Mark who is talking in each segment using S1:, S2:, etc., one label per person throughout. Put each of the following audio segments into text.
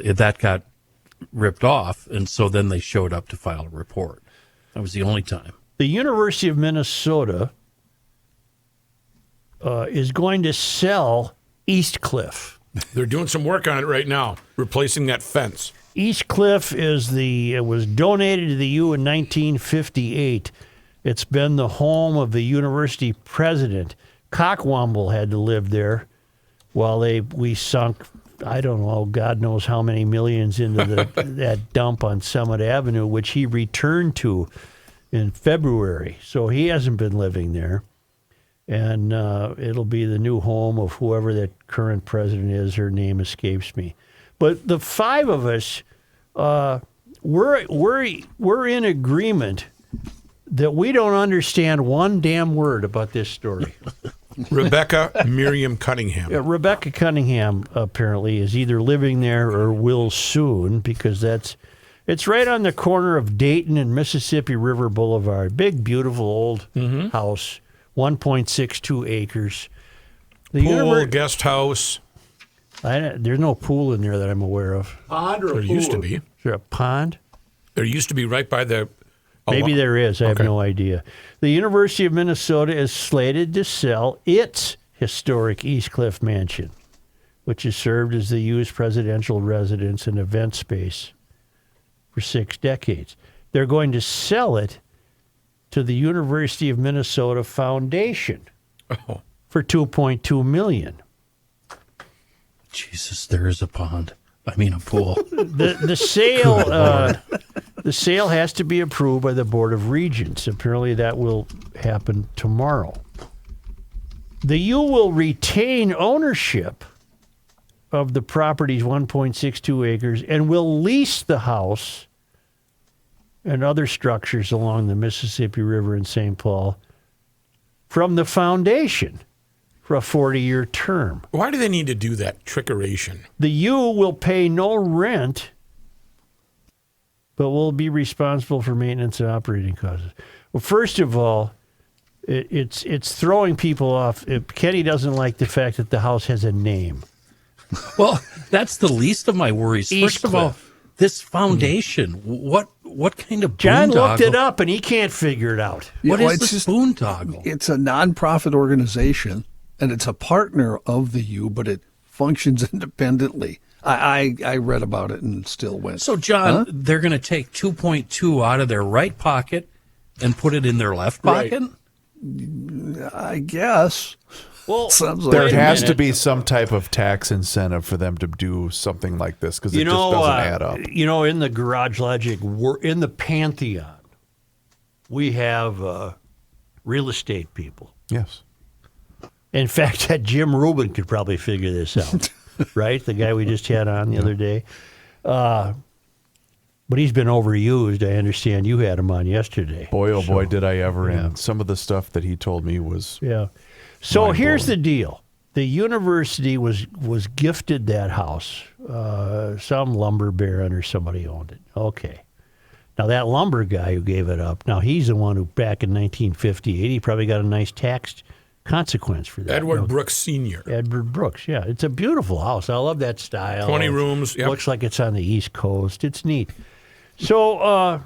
S1: that got ripped off, and so then they showed up to file a report. That was the only time.
S2: The University of Minnesota is going to sell East Cliff.
S3: They're doing some work on it right now, replacing that fence.
S2: East Cliff it was donated to the U in 1958. It's been the home of the university president. Cockwomble had to live there while we sunk, I don't know, God knows how many millions into that dump on Summit Avenue, which he returned to in February. So he hasn't been living there. And it'll be the new home of whoever that current president is. Her name escapes me. But the five of us, we're in agreement that we don't understand one damn word about this story.
S3: Rebecca Miriam Cunningham.
S2: Yeah, Rebecca Cunningham apparently is either living there or will soon, because it's right on the corner of Dayton and Mississippi River Boulevard. Big, beautiful old house, 1.62 acres.
S3: Pool, guest house.
S2: There's no pool in there that I'm aware of.
S3: Pond or a pool? There used to be.
S2: Is there a pond?
S3: There used to be right by the...
S2: Maybe there is. I have no idea. The University of Minnesota is slated to sell its historic East Cliff mansion, which has served as the U's presidential residence and event space for 6 decades. They're going to sell it to the University of Minnesota Foundation for $2.2 million.
S1: Jesus, there is a pond. I mean, a pool.
S2: The sale has to be approved by the Board of Regents. Apparently, that will happen tomorrow. The U will retain ownership of the property's 1.62 acres and will lease the house and other structures along the Mississippi River in St. Paul from the foundation for a 40-year term.
S3: Why do they need to do that trickeration?
S2: The U will pay no rent, but will be responsible for maintenance and operating costs. Well, first of all, it's throwing people off. Kenny doesn't like the fact that the house has a name.
S1: Well, that's the least of my worries. First of all, this foundation, what kind of
S2: John
S1: boondoggle?
S2: looked it up, and he can't figure it out.
S1: What is this boondoggle?
S4: It's a nonprofit organization, and it's a partner of the U, but it functions independently. I read about it and still went.
S1: So, John, they're going to take 2.2 out of their right pocket and put it in their left pocket?
S4: I guess.
S2: Well,
S5: there has to be some type of tax incentive for them to do something like this, because it just doesn't add up.
S2: You know, in the Garage Logic, in the Pantheon, we have real estate people.
S5: Yes.
S2: In fact, that Jim Rubin could probably figure this out, right? The guy we just had on the other day. But he's been overused. I understand you had him on yesterday.
S5: Boy, oh boy, did I ever. And some of the stuff that he told me was
S2: So here's the deal. The university was gifted that house. Some lumber baron or somebody owned it. Okay. Now, that lumber guy who gave it up, now he's the one who, back in 1958, he probably got a nice tax consequence for that.
S3: Edward Brooks Sr.
S2: Edward Brooks, yeah. It's a beautiful house. I love that style.
S3: 20 rooms. Yep.
S2: Looks like it's on the East Coast. It's neat. So,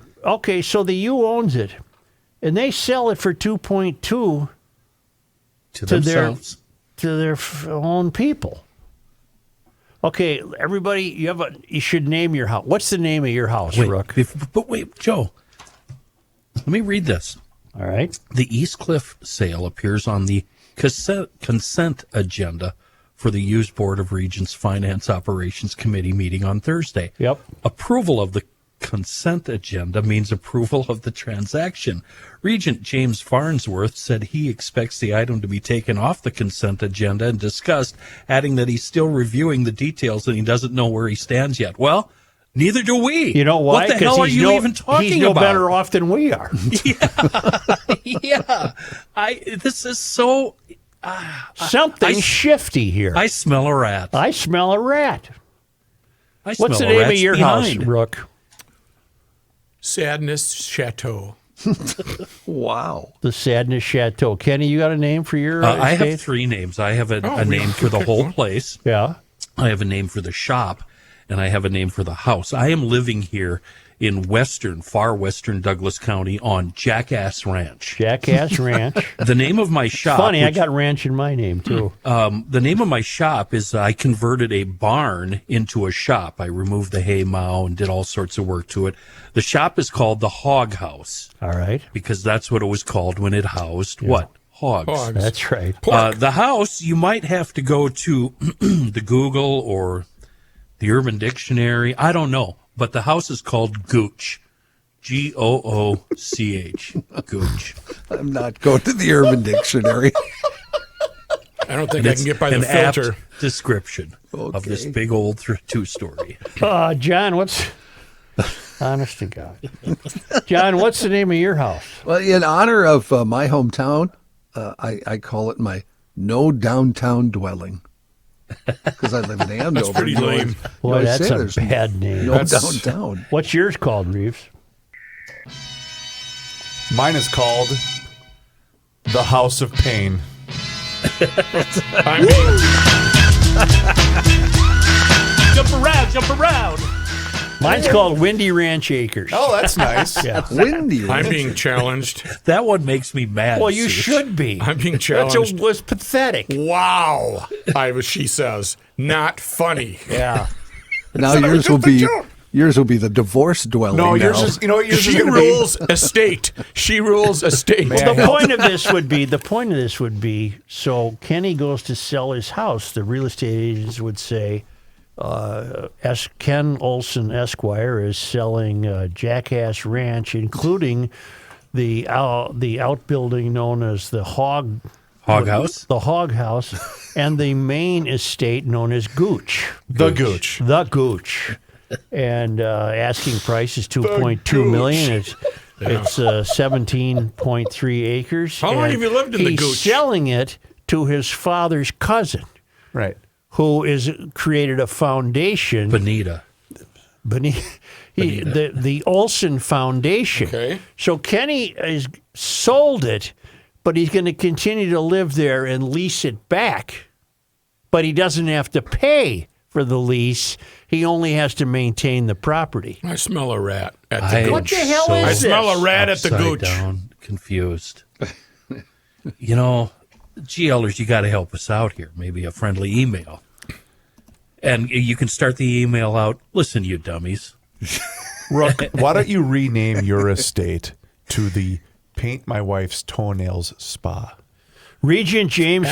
S2: so the U owns it, and they sell it for $2.2
S1: to themselves.
S2: To their own people. Okay, everybody, you should name your house. What's the name of your house, Rook?
S1: But wait, Joe. Let me read this.
S2: All right.
S1: The East Cliff sale appears on the consent agenda for the U's Board of Regents Finance Operations Committee meeting on Thursday.
S2: Yep.
S1: Approval of the consent agenda means approval of the transaction. Regent James Farnsworth said he expects the item to be taken off the consent agenda and discussed, adding that he's still reviewing the details and he doesn't know where he stands yet. Well, neither do we.
S2: You know why?
S1: What the hell are you even talking about?
S2: He's no better off than we are.
S1: Yeah. This is so...
S2: Something shifty here.
S1: I smell a rat.
S2: I smell a rat.
S1: What's
S2: the name of your house, Rook?
S3: Sadness Chateau.
S4: Wow.
S2: The Sadness Chateau. Kenny, you got a name for your
S1: I
S2: estate?
S1: have 3 names. I have a name for the whole place.
S2: Yeah.
S1: I have a name for the shop. and I have a name for the house. I am living here in far western Douglas County on Jackass Ranch.
S2: Jackass Ranch.
S1: The name of my shop.
S2: Funny, I got ranch in my name, too.
S1: The name of my shop is I converted a barn into a shop. I removed the hay mow and did all sorts of work to it. The shop is called the Hog House.
S2: All right.
S1: Because that's what it was called when it housed what? Hogs.
S3: Hogs.
S2: That's right.
S1: The house, you might have to go to the Google or the Urban Dictionary. I don't know. But the house is called Gooch. Gooch. Gooch.
S4: I'm not going to the Urban Dictionary.
S3: I don't think I can get by the
S1: an
S3: filter.
S1: apt description of this big old two-story.
S2: John, honest to God. John, what's the name of your house?
S4: Well, in honor of my hometown, I call it my no downtown dwelling. Because I live in Andover.
S3: That's pretty lame.
S2: Boy, that's a bad name.
S4: No downtown.
S2: What's yours called, Reeves?
S5: Mine is called The House of Pain.
S3: I mean,
S1: Jump around.
S2: Mine's called Windy Ranch Acres.
S5: Oh, that's nice.
S2: Yeah.
S4: Windy.
S3: I'm being challenged.
S1: That one makes me mad.
S2: Well, you
S1: see.
S2: should be.
S3: I'm being
S2: That
S3: challenged.
S2: was pathetic.
S3: Wow. She says, not funny.
S2: Yeah.
S4: Now yours will be the divorce dwelling.
S5: No,
S4: now.
S5: yours is. You know what yours is
S3: She
S5: going to be?
S3: rules estate. She rules estate.
S2: Well, the point of this would be, so Kenny goes to sell his house. The real estate agents would say, Ken Olson Esquire is selling Jackass Ranch, including the outbuilding known as the Hog
S1: House?
S2: The Hog House, and the main estate known as Gooch.
S5: The Gooch.
S2: The Gooch. And asking price is $2.2 million. It's 17.3 acres.
S3: How long
S2: and
S3: have you lived in the
S2: he's
S3: Gooch?
S2: selling it to his father's cousin,
S5: Right.
S2: who is created a foundation.
S1: Bonita.
S2: The Olson Foundation.
S3: Okay.
S2: So Kenny has sold it, but he's going to continue to live there and lease it back. But he doesn't have to pay for the lease. He only has to maintain the property.
S3: I smell a rat at
S1: I
S3: the
S1: am
S2: What the hell
S1: so
S2: is
S3: I
S2: this?
S3: smell a rat at the
S1: upside
S3: gooch.
S1: down, confused. GLers, you got to help us out here. Maybe a friendly email. And you can start the email out, listen, you dummies.
S5: Rook, why don't you rename your estate to the Paint My Wife's Toenails Spa?
S2: Regent James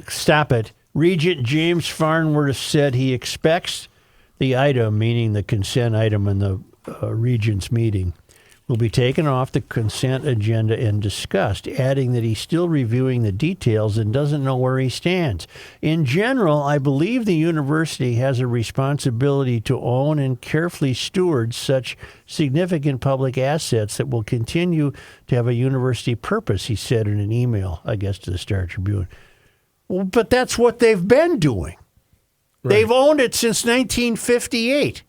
S2: stop it. Regent James Farnworth said he expects the item, meaning the consent item in the Regent's meeting, will be taken off the consent agenda and discussed, adding that he's still reviewing the details and doesn't know where he stands. In general, I believe the university has a responsibility to own and carefully steward such significant public assets that will continue to have a university purpose, he said in an email, I guess, to the Star Tribune. Well, but that's what they've been doing. Right. They've owned it since 1958.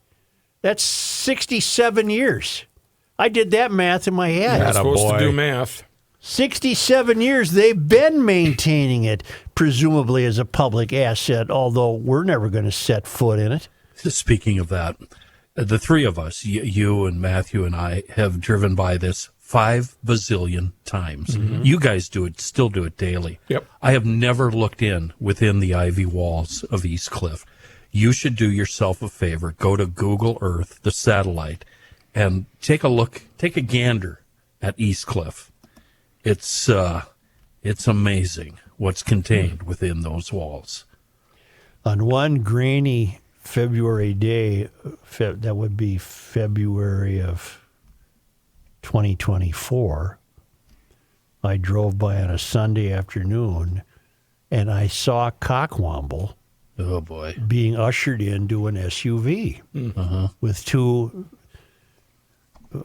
S2: That's 67 years. I did that math in my head.
S3: You're supposed to do math.
S2: 67 years they've been maintaining it, presumably as a public asset, although we're never going to set foot in it.
S1: Speaking of that, the three of us, you and Matthew and I, have driven by this 5 bazillion times. Mm-hmm. You guys still do it daily.
S3: Yep.
S1: I have never looked within the ivy walls of East Cliff. You should do yourself a favor. Go to Google Earth, the satellite, and take a gander at East Cliff. It's amazing what's contained within those walls.
S2: On one grainy February day, that would be February of 2024, I drove by on a Sunday afternoon, and I saw Cockwomble.
S1: Oh, boy.
S2: Being ushered into an SUV with two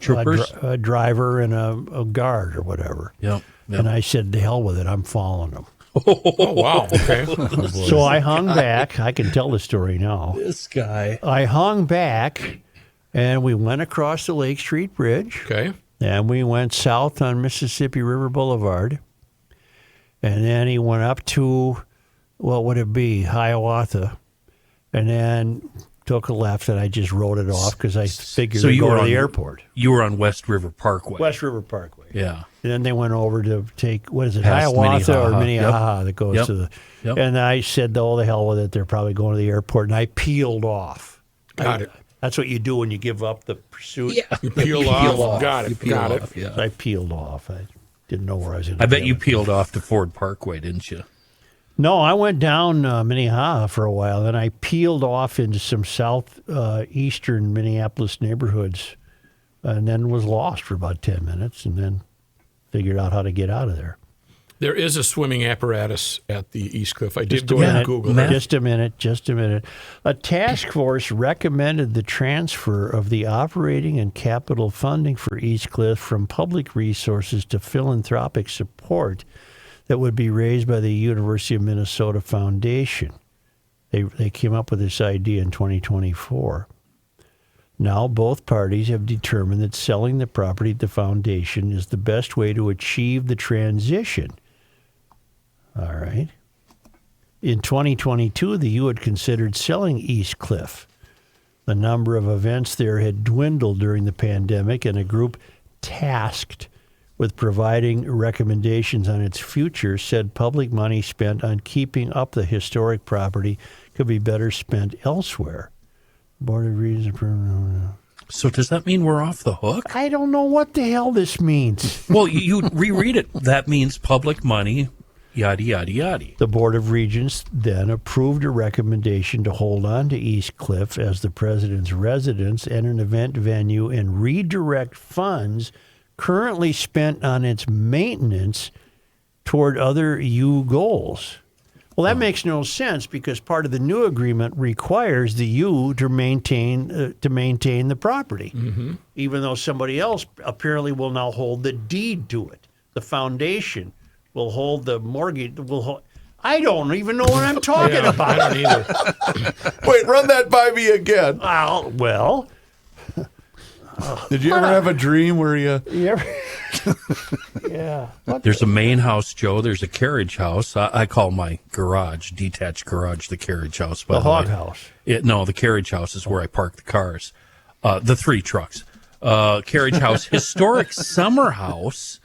S1: troopers,
S2: a driver and a guard or whatever.
S1: Yep.
S2: And I said, "The hell with it, I'm following them."
S3: Oh, wow. Okay.
S2: So I hung back. I can tell the story now.
S1: This guy.
S2: I hung back, and we went across the Lake Street Bridge.
S3: Okay.
S2: And we went south on Mississippi River Boulevard. And then he went up to, what would it be, Hiawatha. And then took a left, and I just wrote it off because I figured
S1: So
S2: to
S1: you
S2: go
S1: were
S2: to
S1: on
S2: the airport.
S1: You were on West River Parkway.
S2: West River Parkway.
S1: Yeah.
S2: And then they went over to take, what is it,
S1: Past
S2: Hiawatha or
S1: Minnehaha.
S2: Minnehaha that goes
S1: Yep.
S2: to the.
S1: Yep.
S2: And I said, oh, the hell with it. They're probably going to the airport. And I peeled off.
S3: Got it.
S2: That's what you do when you give up the pursuit.
S1: Yeah.
S3: You peel off. Got
S1: You
S3: it.
S1: peel
S3: Got it.
S1: off, yeah.
S2: I peeled off. I didn't know where I was going to
S1: I bet you peeled off to Ford Parkway, didn't you?
S2: No, I went down Minnehaha for a while. Then I peeled off into some southeastern Minneapolis neighborhoods and then was lost for about 10 minutes and then figured out how to get out of there.
S3: There is a swimming apparatus at the East Cliff. I did
S2: Just
S3: go
S2: a
S3: ahead and
S2: minute.
S3: Google
S1: Matt?
S3: that.
S2: Just a minute. A task force recommended the transfer of the operating and capital funding for East Cliff from public resources to philanthropic support that would be raised by the University of Minnesota Foundation. They came up with this idea in 2024. Now both parties have determined that selling the property to the foundation is the best way to achieve the transition. All right. In 2022, the U had considered selling East Cliff. The number of events there had dwindled during the pandemic, and a group tasked with providing recommendations on its future said public money spent on keeping up the historic property could be better spent elsewhere. Board of Regents.
S1: So does that mean we're off the hook?
S2: I don't know what the hell this means.
S1: Well, you reread it. That means public money, yada, yada, yada.
S2: The Board of Regents then approved a recommendation to hold on to East Cliff as the president's residence and an event venue and redirect funds currently spent on its maintenance toward other U goals. Well, that makes no sense because part of the new agreement requires the U to maintain the property, even though somebody else apparently will now hold the deed to it. The foundation will hold the mortgage. I don't even know what I'm talking
S3: Yeah,
S2: about.
S3: I don't either.
S5: Wait, run that by me again.
S2: Well,
S5: Did you ever have a dream where you...
S2: yeah.
S1: There's a main house, Joe. There's a carriage house. I call my garage, detached garage, the carriage house. By
S2: The
S1: the way.
S2: hog house.
S1: No, the carriage house is where I park the cars. The 3 trucks. Carriage house, historic summer house,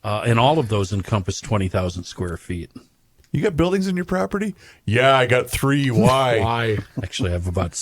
S1: and all of those encompass 20,000 square feet.
S5: You got buildings in your property? Yeah, I got 3. Why?
S3: Why?
S1: Actually, I have about